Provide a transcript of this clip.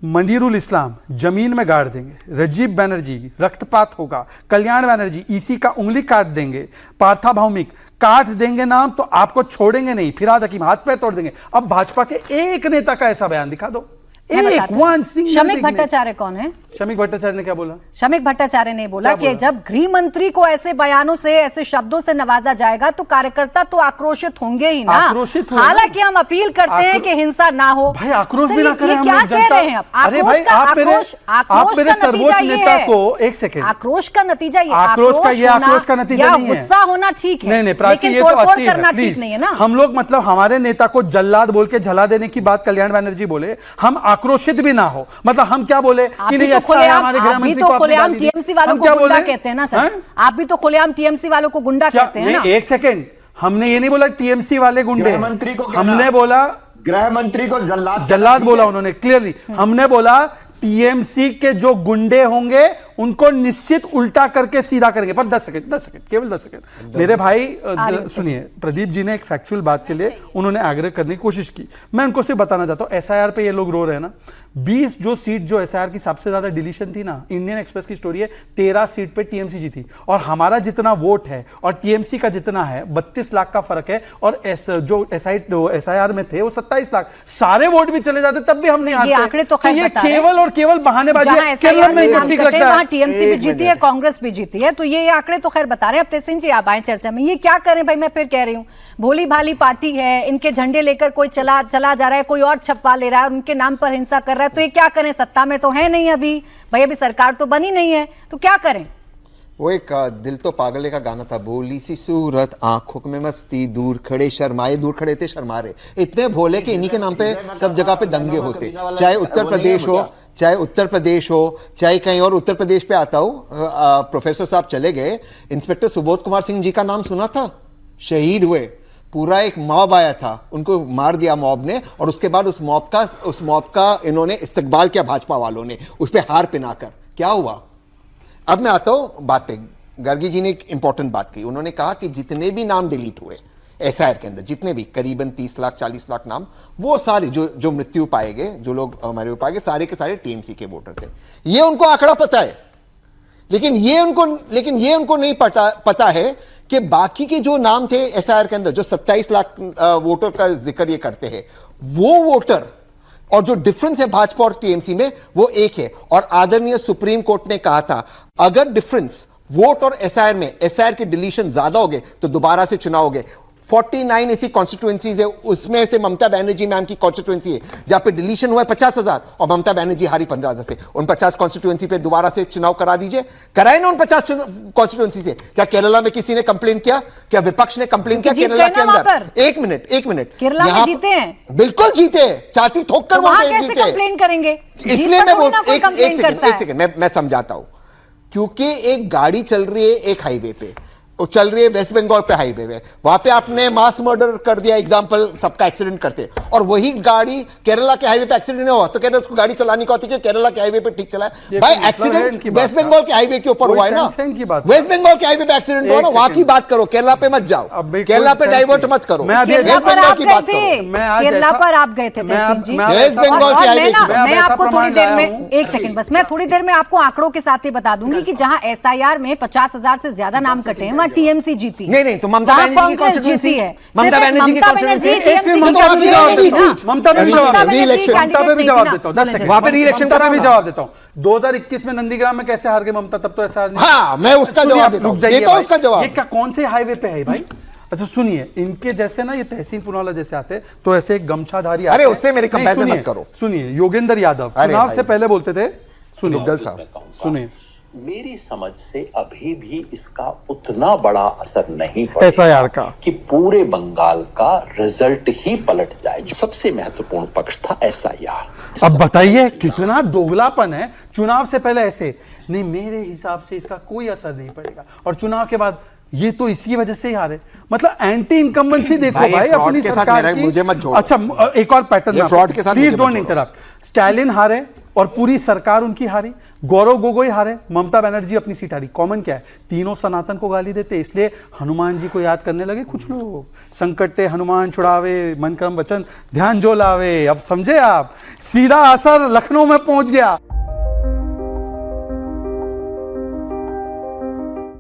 मंदिरुल इस्लाम जमीन में गाड़ देंगे, राजीव बनर्जी रक्तपात होगा, कल्याण बनर्जी ईसी का उंगली काट देंगे, पार्था भौमिक काट देंगे नाम तो आपको छोड़ेंगे नहीं, फिराद हकीम हाथ पैर तोड़ देंगे। अब भाजपा के एक नेता का ऐसा बयान दिखा दो, एक वन सिंगल। शमीक भट्टाचार्य कौन है? शमीक भट्टाचार्य ने क्या बोला? शमीक भट्टाचार्य ने बोला कि जब गृह मंत्री को ऐसे बयानों से, ऐसे शब्दों से नवाजा जाएगा तो कार्यकर्ता तो आक्रोशित होंगे ही ना। हालांकि हम अपील करते हैं कि हिंसा ना हो। भाई आक्रोश भी ना करें हम क्या कह रहे हैं? अरे भाई आप मेरे सर्वोच्च नेता को, एक सेकंड, आक्रोश का नतीजा ये, आक्रोश का नतीजा नहीं है। गुस्सा होना ठीक है, नहीं प्राची, ये तो अति है, प्लीज नहीं है ना। हम लोग मतलब हमारे नेता को जल्लाद बोल के झला देने की बात कल्याण बनर्जी बोले, हम आक्रोशित भी ना हो, मतलब हम क्या बोले कि नहीं अच्छा है हमारे गृह मंत्री को खुलेआम टीएमसी वालों को गुंडा कहते हैं ना सर, आप भी तो खुलेआम टीएमसी वालों को गुंडा कहते हैं ना। एक सेकंड, हमने ये नहीं बोला टीएमसी वाले गुंडे, हमने बोला गृह मंत्री को जल्लाद बोला उन्होंने क्लियरली। हमने बोला टीएमसी के जो गुंडे होंगे उनको निश्चित उल्टा करके सीधा करेंगे। पर 10 सेकंड केवल 10 सेकंड मेरे भाई सुनिए, प्रदीप जी ने एक फैक्चुअल बात के लिए उन्होंने आग्रह करने की कोशिश की, मैं उनको सिर्फ बताना चाहता हूं, एसआईआर पे ये लोग रो रहे हैं ना, 20 जो सीट जो एसआईआर की सबसे ज्यादा डिलीशन थी ना, इंडियन एक्सप्रेस की स्टोरी है, 13 सीट पे टीएमसी जीती, और हमारा जितना वोट है और टीएमसी का जितना है 32 लाख का फर्क है, और जो एसआईआर में थे वो 27 लाख, सारे वोट भी चले जाते तब भी हम नहीं हारते। तो ये केवल और केवल बहानेबाजी है। केरल में ठीक लगता है, टीएमसी भी जीती है, कांग्रेस भी जीती है, तो ये आंकड़े तो खैर बता रहे हैं। अब तेज जी आप आए चर्चा में, ये क्या करें भाई, मैं फिर कह रही हूँ, भोली भाली पार्टी है, इनके झंडे लेकर कोई चला जा रहा है, कोई और छपवा ले रहा है, उनके नाम पर हिंसा कर रहा है, तो ये क्या करें? सत्ता में तो है नहीं अभी भाई, अभी सरकार तो बनी नहीं है, तो क्या करें? वो एक दिल तो पागले का गाना था, भोली सी सूरत आंखों में मस्ती, दूर खड़े शर्माए, दूर खड़े थे शर्मारे, इतने भोले कि इन्हीं के नाम पे सब जगह पे दंगे होते, चाहे उत्तर प्रदेश हो, चाहे कहीं और। उत्तर प्रदेश पे आता हूं, प्रोफेसर साहब चले गए, इंस्पेक्टर सुबोध कुमार सिंह जी का नाम सुना था, शहीद हुए, पूरा एक मॉब आया था, उनको मार दिया मॉब ने, और उसके बाद उस मॉब का इन्होंने इस्तकबाल किया भाजपा वालों ने, उस पर हार पिनाकर। क्या हुआ? अब मैं आता हूं बात पे। गर्गी जी ने एक इंपॉर्टेंट बात की, उन्होंने कहा कि जितने भी नाम डिलीट हुए एसआईआर के अंदर, जितने भी करीबन 30 लाख 40 लाख नाम, वो सारे जो मृत्यु पाए गए, जो लोग हमारे पाए गए, सारे के सारे टीएमसी के वोटर थे। ये उनको आंकड़ा पता है, लेकिन ये उनको नहीं पता है कि बाकी के जो नाम थे एसआईआर के अंदर, जो 27 लाख वोटर का जिक्र ये करते हैं, वो वोटर और जो डिफरेंस है भाजपा और टीएमसी में, वो एक है। और आदरणीय सुप्रीम कोर्ट ने कहा था, अगर डिफरेंस वोट और एसआईआर में, एसआईआर के डिलीशन ज्यादा हो गए तो दोबारा से चुनाव हो गए। 49 ऐसी कॉन्स्टिट्यूएंसीज है, उसमें से ममता बनर्जी मैम की कॉन्स्टिट्यूएंसी है जहां पे डिलीशन हुआ है 50,000 और ममता बनर्जी हारी 15,000 से। उन 50 कॉन्स्टिट्यूएंसी पे दोबारा से चुनाव करा दीजिए, कराए ना उन 50 कॉन्स्टिट्यूएंसी से। क्या केरला में किसी ने कंप्लेन किया? क्या विपक्ष ने कंप्लेन किया केरला के अंदर? एक मिनट, केरला में जीते हैं, बिल्कुल जीते, चाटी ठोक कर बोलते जीते। कंप्लेन करेंगे इसलिए मैं बोलता, एक सेकंड मैं समझाता हूं, क्योंकि एक गाड़ी चल रही है एक हाईवे पे, वो चल रही है वेस्ट बंगाल पे हाईवे में, वहां पे आपने मास मर्डर कर दिया, एग्जांपल सबका एक्सीडेंट करते, और वही गाड़ी केरला के हाईवे पे एक्सीडेंट नहीं हुआ तो कहते उसको गाड़ी चलानी को आती है, केरला के हाईवे पे ठीक चला है। भाई एक्सीडेंट वेस्ट बंगाल के हाईवे के ऊपर हुआ है ना, वेस्ट बंगाल के हाईवे पे एक्सीडेंट हुआ ना, वहां की बात करो, केरला पे मत जाओ, केरला पे डाइवर्ट मत करो, वेस्ट बंगाल की बात करो। केरला पर आप गए थे वेस्ट बंगाल के हाईवे की। मैं आपको थोड़ी देर में, एक सेकंड बस, मैं थोड़ी देर में आपको आंकड़ों के साथ ही बता दूंगी कि जहां एसआईआर में 50,000 से ज्यादा नाम कटे हैं, टीएमसी जीती। नहीं तो ममता बनर्जी की कॉन्स्टिट्यूएंसी है, ममता बनर्जी की कॉन्स्टिट्यूएंसी ममता पे भी जवाब देता हूं, 10 सेकंड वहां पे रीइलेक्शन का भी जवाब देता हूं। 2021 में नंदीग्राम में कैसे हार गए ममता, तब तो ऐसा नहीं। हाँ, मैं उसका जवाब देता हूं, उसका जवाब। ये क्या कौन से हाईवे पे है भाई? अच्छा सुनिए, इनके जैसे ना ये तहसीन पुनावाला जैसे आते तो ऐसे एक गमछाधारी, अरे उससे मेरे कंपैरिजन मत करो। सुनिए, योगेंद्र यादव चुनाव से पहले बोलते थे, सुनिए, मेरी समझ से अभी भी इसका उतना बड़ा असर नहीं पड़ा एसआईआर का कि पूरे बंगाल का रिजल्ट ही पलट जाए। सबसे महत्वपूर्ण पक्ष था एसआईआर। अब बताइए कितना दोगलापन है, चुनाव से पहले ऐसे नहीं, मेरे हिसाब से इसका कोई असर नहीं पड़ेगा, और चुनाव के बाद ये तो इसी वजह से ही हारे। मतलब एंटी इनकम्बेंसी देखो भाई अपनी सरकार की। मुझे मत जोड़ो। अच्छा एक और पैटर्न, फ्रॉड के साथ प्लीज डोंट इंटरप्ट। स्टालिन हारे, और पूरी सरकार उनकी हारी, गौरव गोगोई हारे, ममता बनर्जी अपनी सीट हारी। कॉमन क्या है? तीनों सनातन को गाली देते, इसलिए हनुमान जी को याद करने लगे कुछ लोग। संकट ते हनुमान छुड़ावे, मन क्रम वचन ध्यान जो लावे। अब समझे आप, सीधा असर लखनऊ में पहुंच गया।